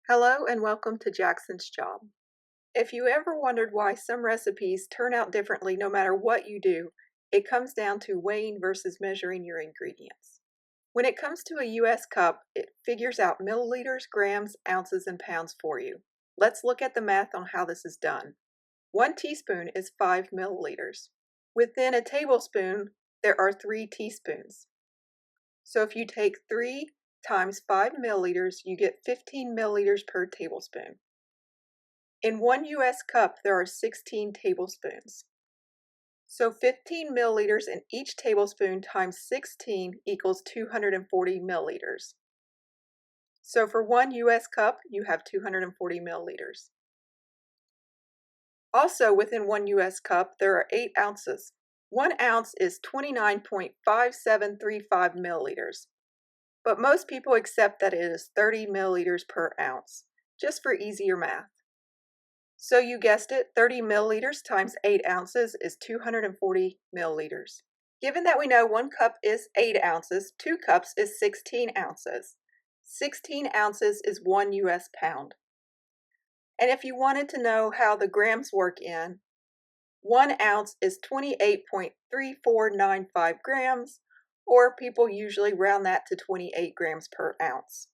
Hello and welcome to Jackson's Job. If you ever wondered why some recipes turn out differently no matter what you do, it comes down to weighing versus measuring your ingredients. When it comes to a US cup, it figures out milliliters, grams, ounces, and pounds for you. Let's look at the math on how this is done. 1 teaspoon is 5 milliliters. Within a tablespoon, there are 3 teaspoons. So if you take 3 times 5 milliliters, you get 15 milliliters per tablespoon. In 1 US cup, there are 16 tablespoons. So 15 milliliters in each tablespoon times 16 equals 240 milliliters. So for 1 US cup, you have 240 milliliters. Also within 1 US cup, there are 8 ounces. 1 ounce is 29.5735 milliliters. But most people accept that it is 30 milliliters per ounce, just for easier math. So you guessed it, 30 milliliters times 8 ounces is 240 milliliters. Given that we know 1 cup is 8 ounces, 2 cups is 16 ounces. 16 ounces is 1 US pound. And if you wanted to know how the grams work in, 1 ounce is 28.3495 grams, or people usually round that to 28 grams per ounce.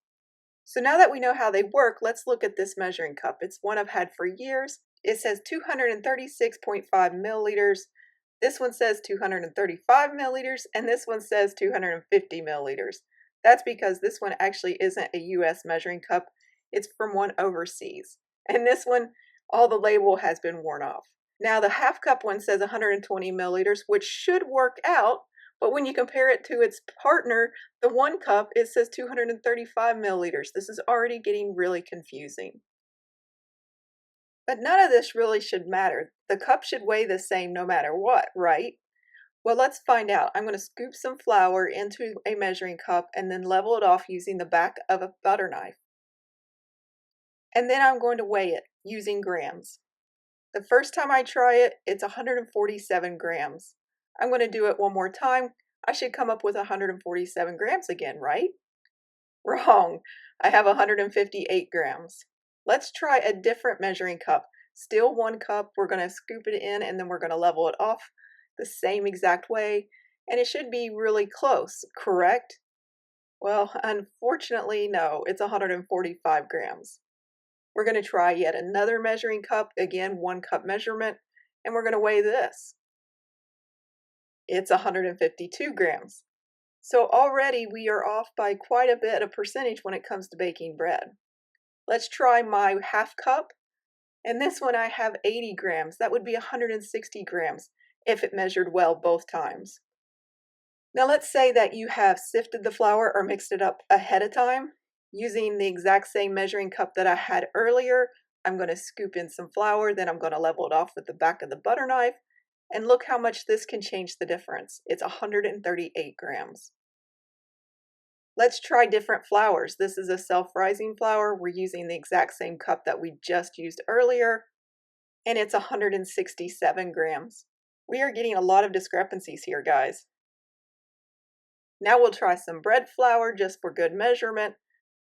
So now that we know how they work, let's look at this measuring cup. It's one I've had for years. It says 236.5 milliliters. This one says 235 milliliters, and this one says 250 milliliters. That's because this one actually isn't a US measuring cup. It's from one overseas. And this one, all the label has been worn off. Now the half cup one says 120 milliliters, which should work out. But when you compare it to its partner, the 1 cup, it says 235 milliliters. This is already getting really confusing. But none of this really should matter. The cup should weigh the same no matter what, right? Well, let's find out. I'm going to scoop some flour into a measuring cup and then level it off using the back of a butter knife. And then I'm going to weigh it using grams. The first time I try it, it's 147 grams. I'm going to do it one more time. I should come up with 147 grams again, right? Wrong. I have 158 grams. Let's try a different measuring cup. Still 1 cup. We're going to scoop it in and then we're going to level it off the same exact way. And it should be really close, correct? Well, unfortunately, no. It's 145 grams. We're going to try yet another measuring cup. Again, 1 cup measurement. And we're going to weigh this. It's 152 grams. So already we are off by quite a bit of percentage when it comes to baking bread. Let's try my half cup. And this one I have 80 grams. That would be 160 grams if it measured well both times. Now let's say that you have sifted the flour or mixed it up ahead of time. Using the exact same measuring cup that I had earlier, I'm going to scoop in some flour, then I'm going to level it off with the back of the butter knife. And look how much this can change the difference. It's 138 grams. Let's try different flours. This is a self-rising flour. We're using the exact same cup that we just used earlier, and it's 167 grams. We are getting a lot of discrepancies here, guys. Now we'll try some bread flour just for good measurement.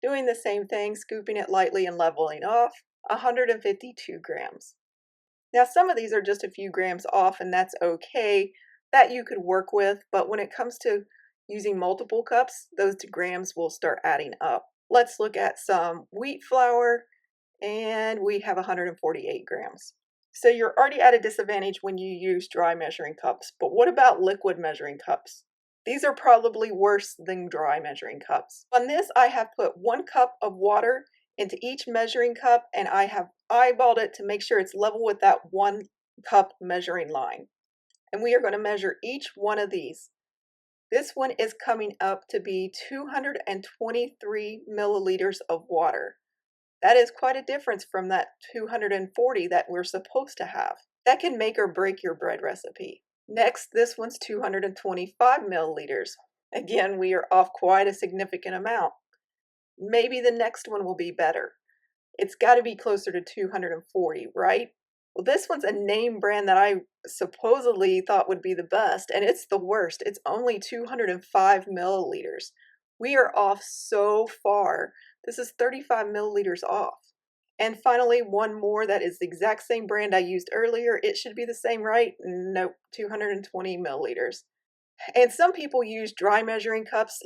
Doing the same thing, scooping it lightly and leveling off, 152 grams. Now some of these are just a few grams off, and that's okay. That you could work with, but when it comes to using multiple cups, those grams will start adding up. Let's look at some wheat flour, and we have 148 grams. So you're already at a disadvantage when you use dry measuring cups, but what about liquid measuring cups? These are probably worse than dry measuring cups. On this, I have put 1 cup of water into each measuring cup, and I have eyeballed it to make sure it's level with that 1 cup measuring line. And we are going to measure each one of these. This one is coming up to be 223 milliliters of water. That is quite a difference from that 240 that we're supposed to have. That can make or break your bread recipe. Next, this one's 225 milliliters. Again, we are off quite a significant amount. Maybe the next one will be better. It's got to be closer to 240, right? Well, this one's a name brand that I supposedly thought would be the best, and it's the worst. It's only 205 milliliters. We are off so far This is 35 milliliters off. And finally, one more that is the exact same brand I used earlier. It should be the same, right? Nope, 220 milliliters. And some people use dry measuring cups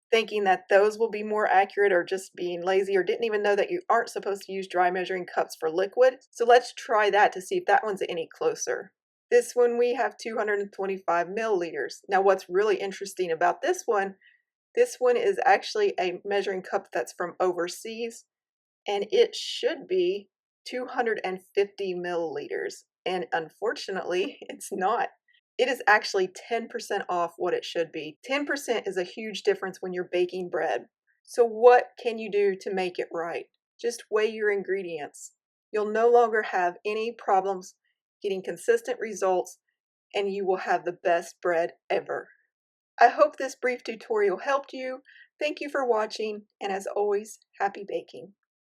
thinking that those will be more accurate, or just being lazy, or didn't even know that you aren't supposed to use dry measuring cups for liquid. So let's try that to see if that one's any closer. This one we have 225 milliliters. Now what's really interesting about this one is actually a measuring cup that's from overseas, and it should be 250 milliliters. And unfortunately, it's not. It is actually 10% off what it should be. 10% is a huge difference when you're baking bread. So what can you do to make it right? Just weigh your ingredients. You'll no longer have any problems getting consistent results, and you will have the best bread ever. I hope this brief tutorial helped you. Thank you for watching, and as always, happy baking.